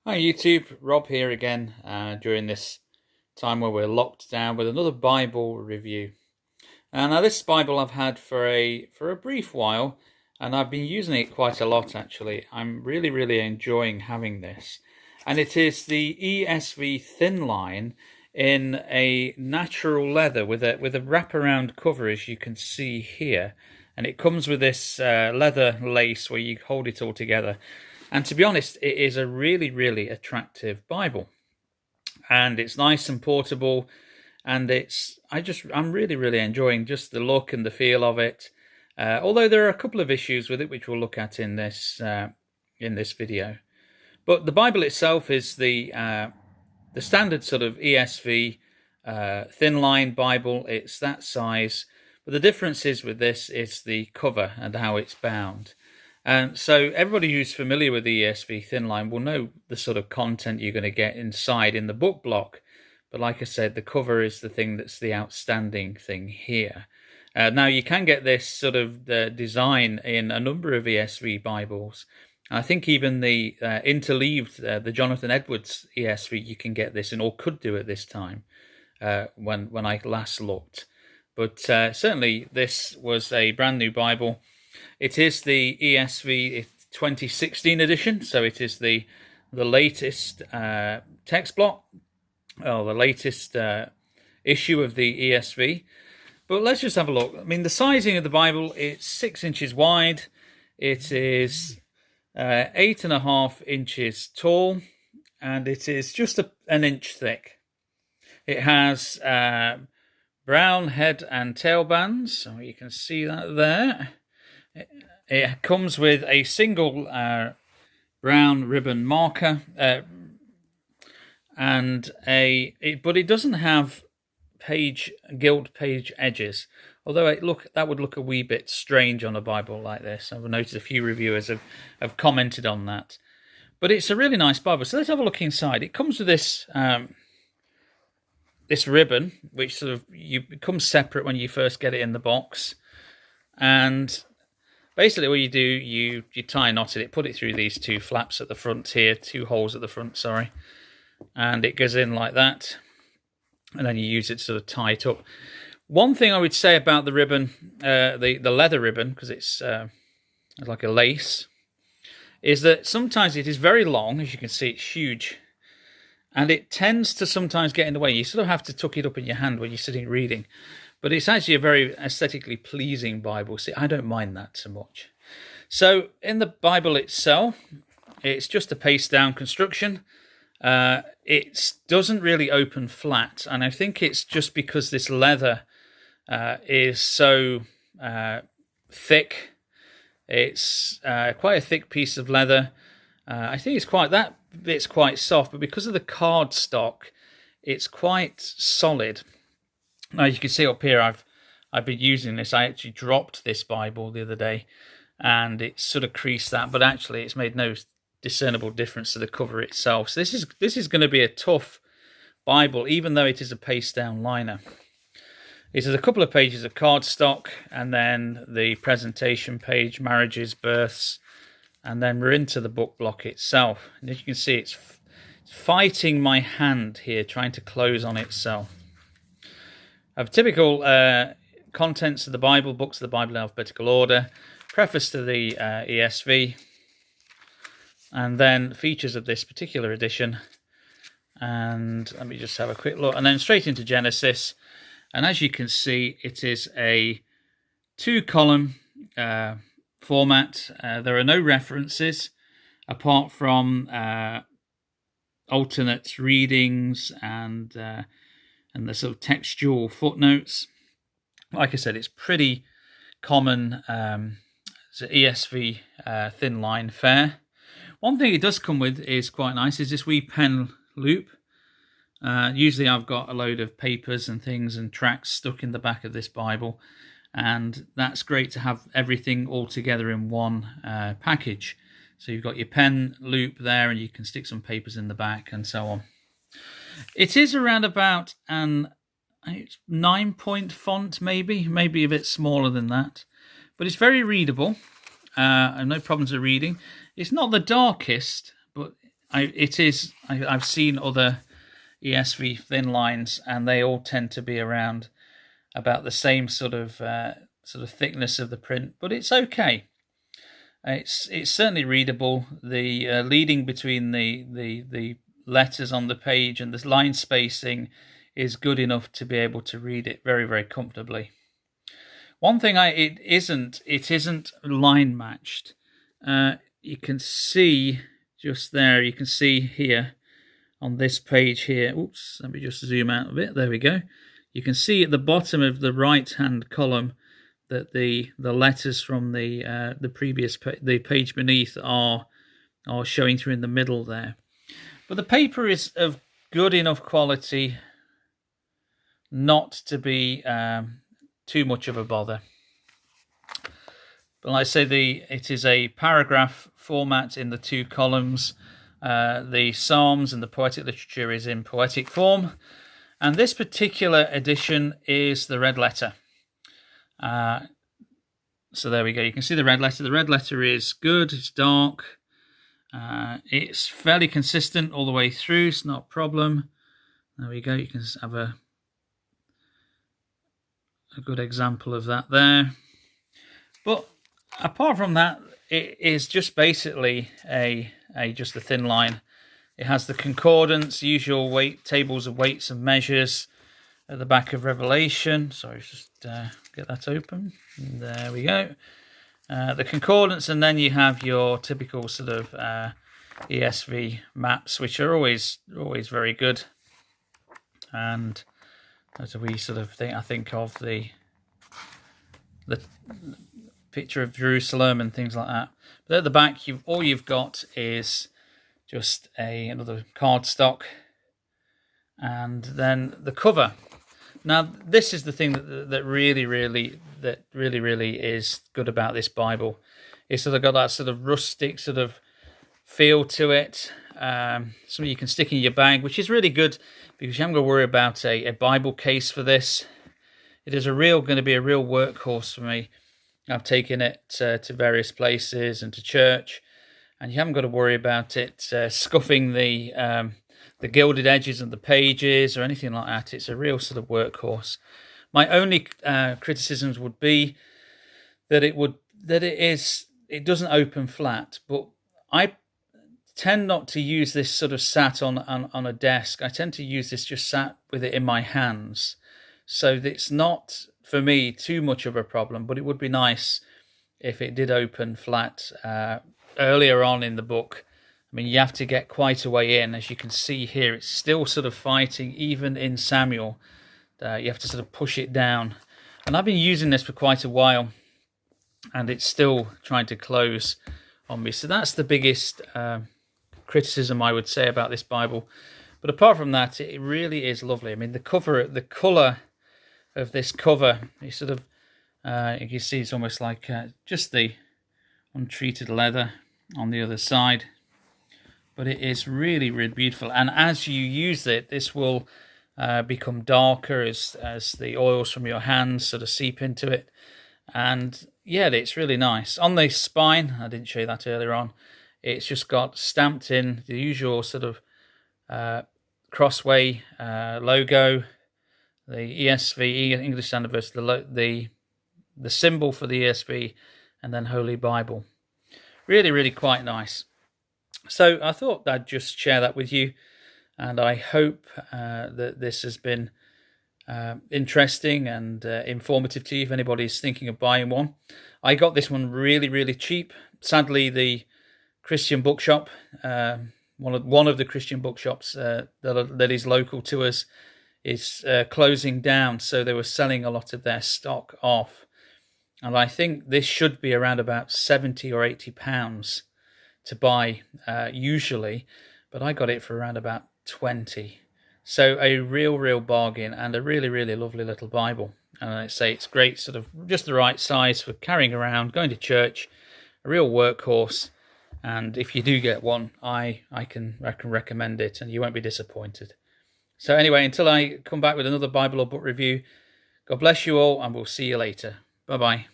Hi YouTube, Rob here again during this time where we're locked down with another Bible review. Now this Bible I've had for a brief while, and I've been using it quite a lot actually. I'm really enjoying having this, and it is the ESV Thinline in a natural leather with a wraparound cover, as you can see here, and it comes with this leather lace where you hold it all together. And to be honest, it is a really attractive Bible, and it's nice and portable, and I'm really enjoying just the look and the feel of it. Although there are a couple of issues with it, which we'll look at in this video. But the Bible itself is the standard sort of ESV Thinline Bible. It's that size, but the difference is with this is the cover and how it's bound. So everybody who's familiar with the ESV Thinline will know the sort of content you're going to get inside in the book block. But like I said, the cover is the thing that's the outstanding thing here. Now, you can get this sort of design in a number of ESV Bibles. I think even the interleaved, the Jonathan Edwards ESV, you can get this in, or could do at this time when I last looked. But certainly this was a brand new Bible. It is the ESV 2016 edition, so it is the latest text block, or the latest issue of the ESV. But let's just have a look. I mean, the sizing of the Bible, it's 6 inches wide. It is 8.5 inches tall, and it is just an inch thick. It has brown head and tail bands, so you can see that there. It comes with a single brown ribbon marker, but it doesn't have gilt page edges. Although that would look a wee bit strange on a Bible like this. I've noticed a few reviewers have commented on that. But it's a really nice Bible. So let's have a look inside. It comes with this this ribbon, which it comes separate when you first get it in the box, and basically what you do, you tie a knot in it, put it through these two flaps at the front here, two holes at the front, sorry, and it goes in like that, and then you use it to sort of tie it up. One thing I would say about the ribbon, the leather ribbon, because it's like a lace, is that sometimes it is very long. As you can see, it's huge, and it tends to sometimes get in the way. You sort of have to tuck it up in your hand when you're sitting reading. But it's actually a very aesthetically pleasing Bible. See, I don't mind that so much. So in the Bible itself, it's just a paste-down construction. It doesn't really open flat, and I think it's just because this leather is so thick. It's quite a thick piece of leather. I think that bit's quite soft, but because of the cardstock, it's quite solid. Now you can see up here, I've been using this. I actually dropped this Bible the other day, and it sort of creased that, but actually it's made no discernible difference to the cover itself. So this is going to be a tough Bible, even though it is a paste-down liner. It has a couple of pages of cardstock, and then the presentation page, marriages, births, and then we're into the book block itself. And as you can see, it's fighting my hand here, trying to close on itself. Of typical contents of the Bible, books of the Bible in alphabetical order, preface to the ESV, and then features of this particular edition. And let me just have a quick look, and then straight into Genesis. And as you can see, it is a 2-column format. There are no references apart from alternate readings and the sort of textual footnotes. Like I said, it's pretty common. It's an ESV Thinline fare. One thing it does come with is quite nice, is this wee pen loop. Usually I've got a load of papers and things and tracts stuck in the back of this Bible, and that's great to have everything all together in one package. So you've got your pen loop there, and you can stick some papers in the back and so on. It is around about an 9-point font, maybe a bit smaller than that, but it's very readable. I have no problems with reading. It's not the darkest, but I've seen other ESV thin lines, and they all tend to be around about the same sort of thickness of the print, but it's okay. It's certainly readable. The leading between the letters on the page and the line spacing is good enough to be able to read it very, very comfortably. One thing it isn't line matched. You can see just there. You can see here on this page here. Oops, let me just zoom out a bit. There we go. You can see at the bottom of the right-hand column that the letters from the previous the page beneath are showing through in the middle there. But the paper is of good enough quality not to be too much of a bother. But like I say, it is a paragraph format in the 2 columns. The Psalms and the poetic literature is in poetic form, and this particular edition is the red letter. So there we go. You can see the red letter. The red letter is good. It's dark. It's fairly consistent all the way through. It's not a problem. There we go. You can have a good example of that there. But apart from that, it is just basically just a thin line. It has the concordance, usual tables of weights and measures at the back of Revelation. Sorry, just get that open. And there we go. The concordance, and then you have your typical sort of ESV maps, which are always very good. And as we sort of I think of the picture of Jerusalem and things like that. But at the back, all you've got is just another cardstock, and then the cover. Now, this is the thing that really is good about this Bible. It's sort of got that sort of rustic sort of feel to it. Something you can stick in your bag, which is really good because you haven't got to worry about a Bible case for this. It is going to be a real workhorse for me. I've taken it to various places and to church, and you haven't got to worry about it scuffing the gilded edges of the pages or anything like that. It's a real sort of workhorse. My only criticisms would be that it doesn't open flat, but I tend not to use this sort of sat on a desk. I tend to use this just sat with it in my hands. So it's not, for me, too much of a problem, but it would be nice if it did open flat earlier on in the book. I mean, you have to get quite a way in. As you can see here, it's still sort of fighting, even in Samuel. You have to sort of push it down. And I've been using this for quite a while, and it's still trying to close on me. So that's the biggest criticism I would say about this Bible. But apart from that, it really is lovely. I mean, the colour of this cover, it's sort of, you can see it's almost like just the untreated leather on the other side. But it is really, really beautiful. And as you use it, this will become darker as the oils from your hands sort of seep into it. And yeah, it's really nice. On the spine, I didn't show you that earlier on, it's just got stamped in the usual sort of Crossway logo, the ESV, English Standard Version, the symbol for the ESV, and then Holy Bible. Really, really quite nice. So I thought I'd just share that with you, and I hope that this has been interesting and informative to you if anybody's thinking of buying one. I got this one really, really cheap. Sadly, the Christian bookshop, one of the Christian bookshops that is local to us, is closing down, so they were selling a lot of their stock off. And I think this should be around about £70 or £80 to buy usually, but I got it for around about 20. So a real bargain, and a really, really lovely little Bible. And I say it's great, sort of just the right size for carrying around, going to church, a real workhorse. And if you do get one, I can recommend it, and you won't be disappointed. So anyway, until I come back with another Bible or book review, God bless you all, and we'll see you later. Bye-bye.